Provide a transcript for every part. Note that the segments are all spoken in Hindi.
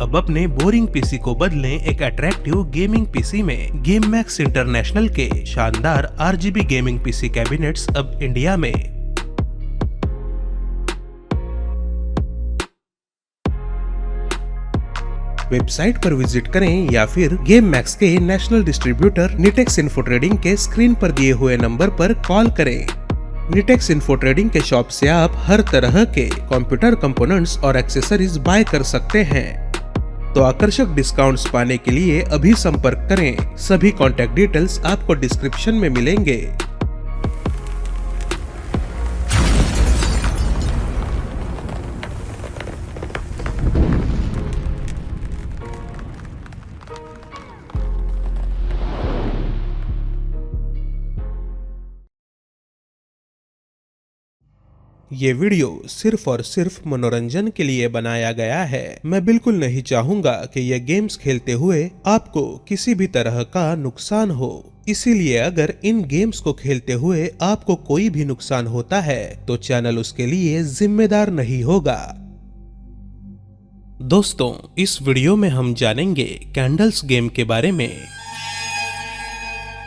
अब अपने बोरिंग पीसी को बदलें एक अट्रैक्टिव गेमिंग पीसी में। गेम मैक्स इंटरनेशनल के शानदार RGB गेमिंग पीसी कैबिनेट्स अब इंडिया में। वेबसाइट पर विजिट करें या फिर गेम मैक्स के नेशनल डिस्ट्रीब्यूटर निटेक्स इन्फो ट्रेडिंग के स्क्रीन पर दिए हुए नंबर पर कॉल करें। निटेक्स इन्फो ट्रेडिंग के शॉप से आप हर तरह के कंप्यूटर कंपोनेंट्स और एक्सेसरीज बाय कर सकते हैं। तो आकर्षक डिस्काउंट्स पाने के लिए अभी संपर्क करें। सभी कॉन्टैक्ट डिटेल्स आपको डिस्क्रिप्शन में मिलेंगे। ये वीडियो सिर्फ और सिर्फ मनोरंजन के लिए बनाया गया है। मैं बिल्कुल नहीं चाहूंगा कि ये गेम्स खेलते हुए आपको किसी भी तरह का नुकसान हो। इसीलिए अगर इन गेम्स को खेलते हुए आपको कोई भी नुकसान होता है तो चैनल उसके लिए जिम्मेदार नहीं होगा। दोस्तों, इस वीडियो में हम जानेंगे कैंडल्स गेम के बारे में।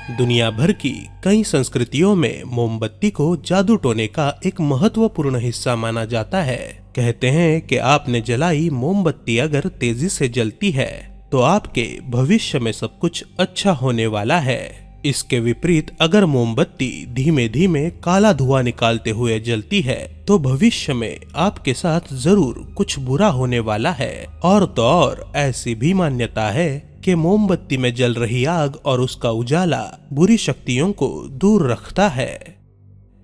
दुनिया भर की कई संस्कृतियों में मोमबत्ती को जादू टोने का एक महत्वपूर्ण हिस्सा माना जाता है। कहते हैं कि आपने जलाई मोमबत्ती अगर तेजी से जलती है तो आपके भविष्य में सब कुछ अच्छा होने वाला है। इसके विपरीत अगर मोमबत्ती धीमे धीमे काला धुआं निकालते हुए जलती है तो भविष्य में आपके साथ जरूर कुछ बुरा होने वाला है। और तो और ऐसी भी मान्यता है कि मोमबत्ती में जल रही आग और उसका उजाला बुरी शक्तियों को दूर रखता है।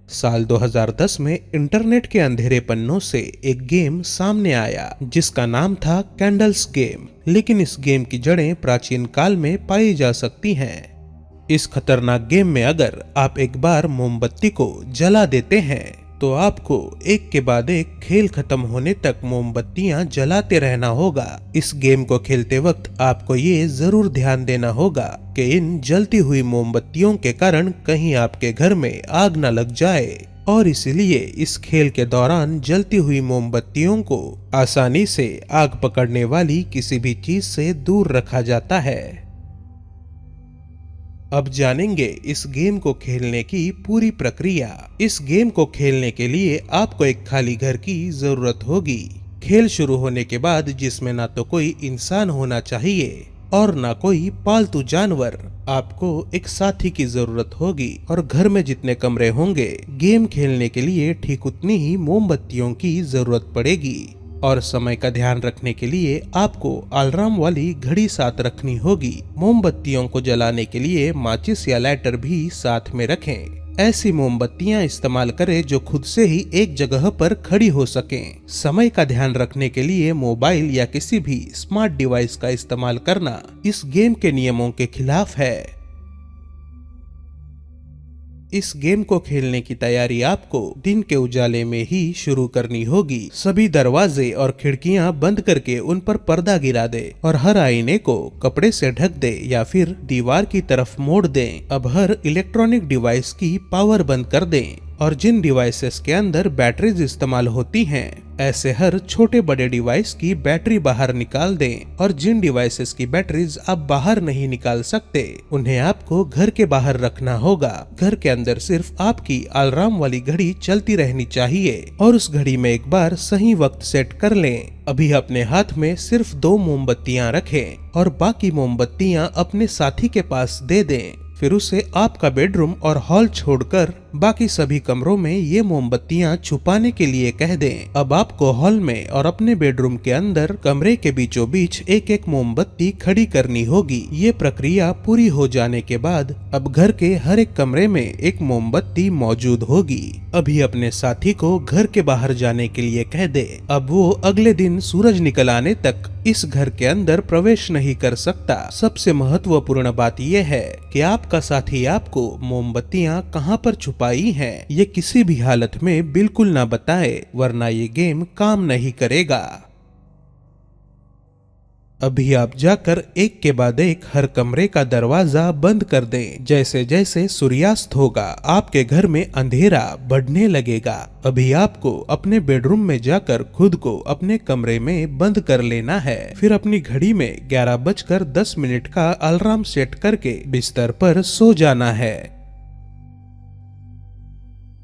साल 2010 में इंटरनेट के अंधेरे पन्नों से एक गेम सामने आया जिसका नाम था कैंडल्स गेम। लेकिन इस गेम की जड़ें प्राचीन काल में पाई जा सकती हैं। इस खतरनाक गेम में अगर आप एक बार मोमबत्ती को जला देते हैं तो आपको एक के बाद एक खेल खत्म होने तक मोमबत्तियां जलाते रहना होगा। इस गेम को खेलते वक्त आपको ये जरूर ध्यान देना होगा कि इन जलती हुई मोमबत्तियों के कारण कहीं आपके घर में आग न लग जाए। और इसलिए इस खेल के दौरान जलती हुई मोमबत्तियों को आसानी से आग पकड़ने वाली किसी भी चीज से दूर रखा जाता है। अब जानेंगे इस गेम को खेलने की पूरी प्रक्रिया। इस गेम को खेलने के लिए आपको एक खाली घर की जरूरत होगी। खेल शुरू होने के बाद जिसमें ना तो कोई इंसान होना चाहिए और ना कोई पालतू जानवर, आपको एक साथी की जरूरत होगी। और घर में जितने कमरे होंगे गेम खेलने के लिए ठीक उतनी ही मोमबत्तियों की जरूरत पड़ेगी। और समय का ध्यान रखने के लिए आपको अलार्म वाली घड़ी साथ रखनी होगी। मोमबत्तियों को जलाने के लिए माचिस या लाइटर भी साथ में रखें। ऐसी मोमबत्तियां इस्तेमाल करें जो खुद से ही एक जगह पर खड़ी हो सकें। समय का ध्यान रखने के लिए मोबाइल या किसी भी स्मार्ट डिवाइस का इस्तेमाल करना इस गेम के नियमों के खिलाफ है। इस गेम को खेलने की तैयारी आपको दिन के उजाले में ही शुरू करनी होगी। सभी दरवाजे और खिड़कियां बंद करके उन पर पर्दा गिरा दे और हर आईने को कपड़े से ढक दे या फिर दीवार की तरफ मोड़ दें। अब हर इलेक्ट्रॉनिक डिवाइस की पावर बंद कर दें और जिन डिवाइसेस के अंदर बैटरीज इस्तेमाल होती हैं, ऐसे हर छोटे बड़े डिवाइस की बैटरी बाहर निकाल दें। और जिन डिवाइसेस की बैटरीज आप बाहर नहीं निकाल सकते उन्हें आपको घर के बाहर रखना होगा। घर के अंदर सिर्फ आपकी अलार्म वाली घड़ी चलती रहनी चाहिए और उस घड़ी में एक बार सही वक्त सेट कर लें। अभी अपने हाथ में सिर्फ 2 मोमबत्तियां रखें और बाकी मोमबत्तियां अपने साथी के पास दे दें। फिर उसे आपका बेडरूम और हॉल छोड़कर बाकी सभी कमरों में ये मोमबत्तियां छुपाने के लिए कह दें। अब आपको हॉल में और अपने बेडरूम के अंदर कमरे के बीचों बीच एक एक मोमबत्ती खड़ी करनी होगी। ये प्रक्रिया पूरी हो जाने के बाद अब घर के हर एक कमरे में एक मोमबत्ती मौजूद होगी। अभी अपने साथी को घर के बाहर जाने के लिए कह दे। अब वो अगले दिन सूरज निकल आने तक इस घर के अंदर प्रवेश नहीं कर सकता। सबसे महत्वपूर्ण बात यह है कि आपका साथी आपको मोमबत्तियां कहां पर छुपाई हैं, ये किसी भी हालत में बिल्कुल ना बताए, वरना ये गेम काम नहीं करेगा। अभी आप जाकर एक के बाद एक हर कमरे का दरवाजा बंद कर दें। जैसे जैसे सूर्यास्त होगा आपके घर में अंधेरा बढ़ने लगेगा। अभी आपको अपने बेडरूम में जाकर खुद को अपने कमरे में बंद कर लेना है। फिर अपनी घड़ी में 11:10 का अलार्म सेट करके बिस्तर पर सो जाना है।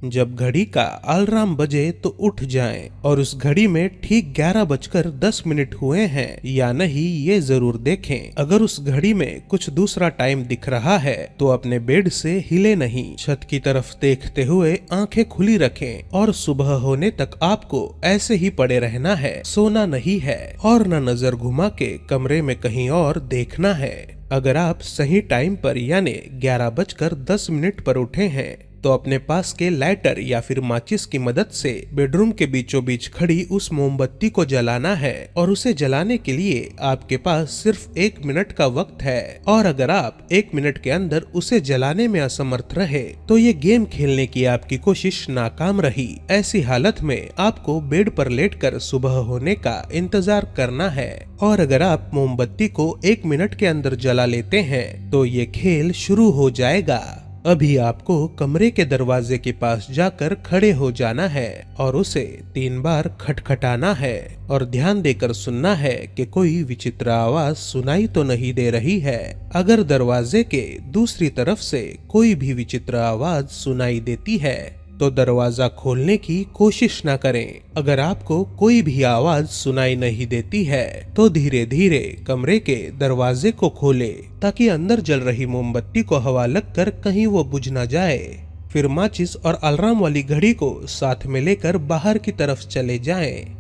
जब घड़ी का अलार्म बजे तो उठ जाएं और उस घड़ी में ठीक 11:10 हुए हैं या नहीं ये जरूर देखें। अगर उस घड़ी में कुछ दूसरा टाइम दिख रहा है तो अपने बेड से हिले नहीं, छत की तरफ देखते हुए आंखें खुली रखें और सुबह होने तक आपको ऐसे ही पड़े रहना है, सोना नहीं है और न नजर घुमा के कमरे में कहीं और देखना है। अगर आप सही टाइम पर यानी 11:10 पर उठे हैं तो अपने पास के लाइटर या फिर माचिस की मदद से बेडरूम के बीचों बीच खड़ी उस मोमबत्ती को जलाना है और उसे जलाने के लिए आपके पास सिर्फ 1 मिनट का वक्त है। और अगर आप 1 मिनट के अंदर उसे जलाने में असमर्थ रहे तो ये गेम खेलने की आपकी कोशिश नाकाम रही। ऐसी हालत में आपको बेड पर लेटकर सुबह होने का इंतजार करना है। और अगर आप मोमबत्ती को 1 मिनट के अंदर जला लेते हैं तो ये खेल शुरू हो जाएगा। अभी आपको कमरे के दरवाजे के पास जाकर खड़े हो जाना है और उसे 3 बार खटखटाना है और ध्यान देकर सुनना है कि कोई विचित्र आवाज सुनाई तो नहीं दे रही है। अगर दरवाजे के दूसरी तरफ से कोई भी विचित्र आवाज सुनाई देती है तो दरवाजा खोलने की कोशिश न करें। अगर आपको कोई भी आवाज सुनाई नहीं देती है तो धीरे धीरे कमरे के दरवाजे को खोलें ताकि अंदर जल रही मोमबत्ती को हवा लगकर कहीं वो बुझ न जाए। फिर माचिस और अलार्म वाली घड़ी को साथ में लेकर बाहर की तरफ चले जाएं।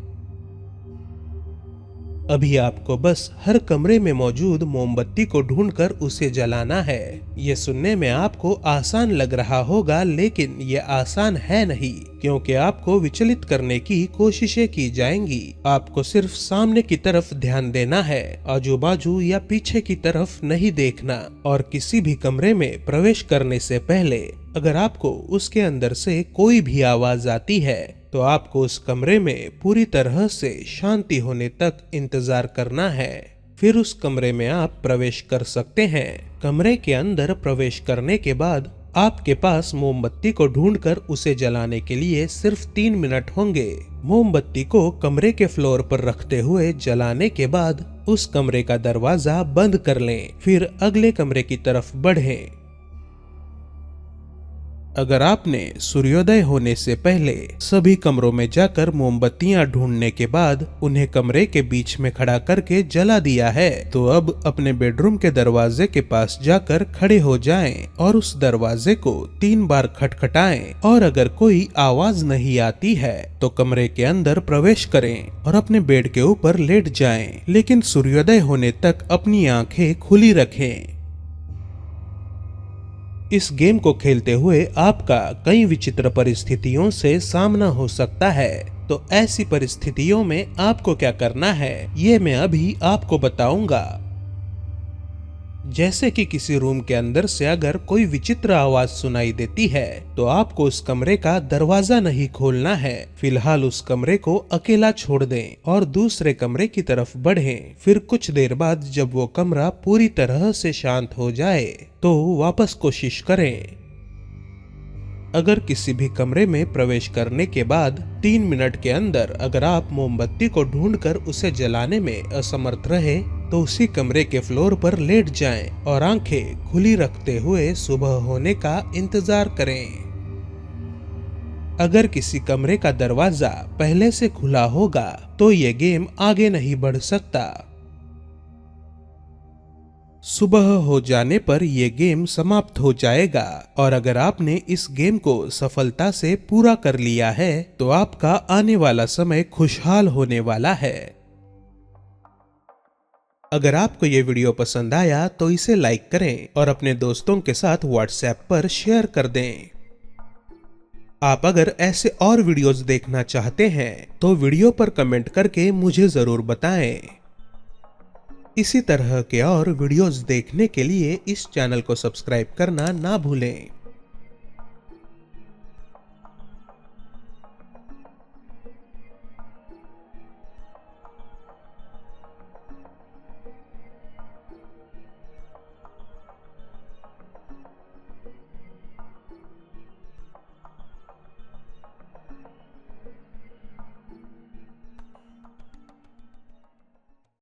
अभी आपको बस हर कमरे में मौजूद मोमबत्ती को ढूंढकर उसे जलाना है। ये सुनने में आपको आसान लग रहा होगा लेकिन ये आसान है नहीं, क्योंकि आपको विचलित करने की कोशिशें की जाएंगी। आपको सिर्फ सामने की तरफ ध्यान देना है, आजू बाजू या पीछे की तरफ नहीं देखना। और किसी भी कमरे में प्रवेश करने से पहले अगर आपको उसके अंदर से कोई भी आवाज आती है तो आपको उस कमरे में पूरी तरह से शांति होने तक इंतजार करना है। फिर उस कमरे में आप प्रवेश कर सकते हैं। कमरे के अंदर प्रवेश करने के बाद आपके पास मोमबत्ती को ढूंढकर उसे जलाने के लिए सिर्फ 3 मिनट होंगे। मोमबत्ती को कमरे के फ्लोर पर रखते हुए जलाने के बाद उस कमरे का दरवाजा बंद कर लें। फिर अगले कमरे की तरफ बढ़ें। अगर आपने सूर्योदय होने से पहले सभी कमरों में जाकर मोमबत्तियां ढूंढने के बाद उन्हें कमरे के बीच में खड़ा करके जला दिया है तो अब अपने बेडरूम के दरवाजे के पास जाकर खड़े हो जाएं और उस दरवाजे को 3 बार खटखटाएं। और अगर कोई आवाज नहीं आती है तो कमरे के अंदर प्रवेश करें और अपने बेड के ऊपर लेट जाएं, लेकिन सूर्योदय होने तक अपनी आंखें खुली रखें। इस गेम को खेलते हुए आपका कई विचित्र परिस्थितियों से सामना हो सकता है, तो ऐसी परिस्थितियों में आपको क्या करना है ये मैं अभी आपको बताऊंगा। जैसे कि किसी रूम के अंदर से अगर कोई विचित्र आवाज सुनाई देती है तो आपको उस कमरे का दरवाजा नहीं खोलना है। फिलहाल उस कमरे को अकेला छोड़ दें और दूसरे कमरे की तरफ बढ़ें। फिर कुछ देर बाद जब वो कमरा पूरी तरह से शांत हो जाए तो वापस कोशिश करें। अगर किसी भी कमरे में प्रवेश करने के बाद 3 मिनट के अंदर अगर आप मोमबत्ती को ढूंढकर उसे जलाने में असमर्थ रहे तो उसी कमरे के फ्लोर पर लेट जाएं और आंखें खुली रखते हुए सुबह होने का इंतजार करें। अगर किसी कमरे का दरवाजा पहले से खुला होगा तो ये गेम आगे नहीं बढ़ सकता। सुबह हो जाने पर यह गेम समाप्त हो जाएगा और अगर आपने इस गेम को सफलता से पूरा कर लिया है तो आपका आने वाला समय खुशहाल होने वाला है। अगर आपको ये वीडियो पसंद आया तो इसे लाइक करें और अपने दोस्तों के साथ व्हाट्सएप पर शेयर कर दें। आप अगर ऐसे और वीडियोस देखना चाहते हैं तो वीडियो पर कमेंट करके मुझे जरूर बताएं। इसी तरह के और वीडियोस देखने के लिए इस चैनल को सब्सक्राइब करना ना भूलें।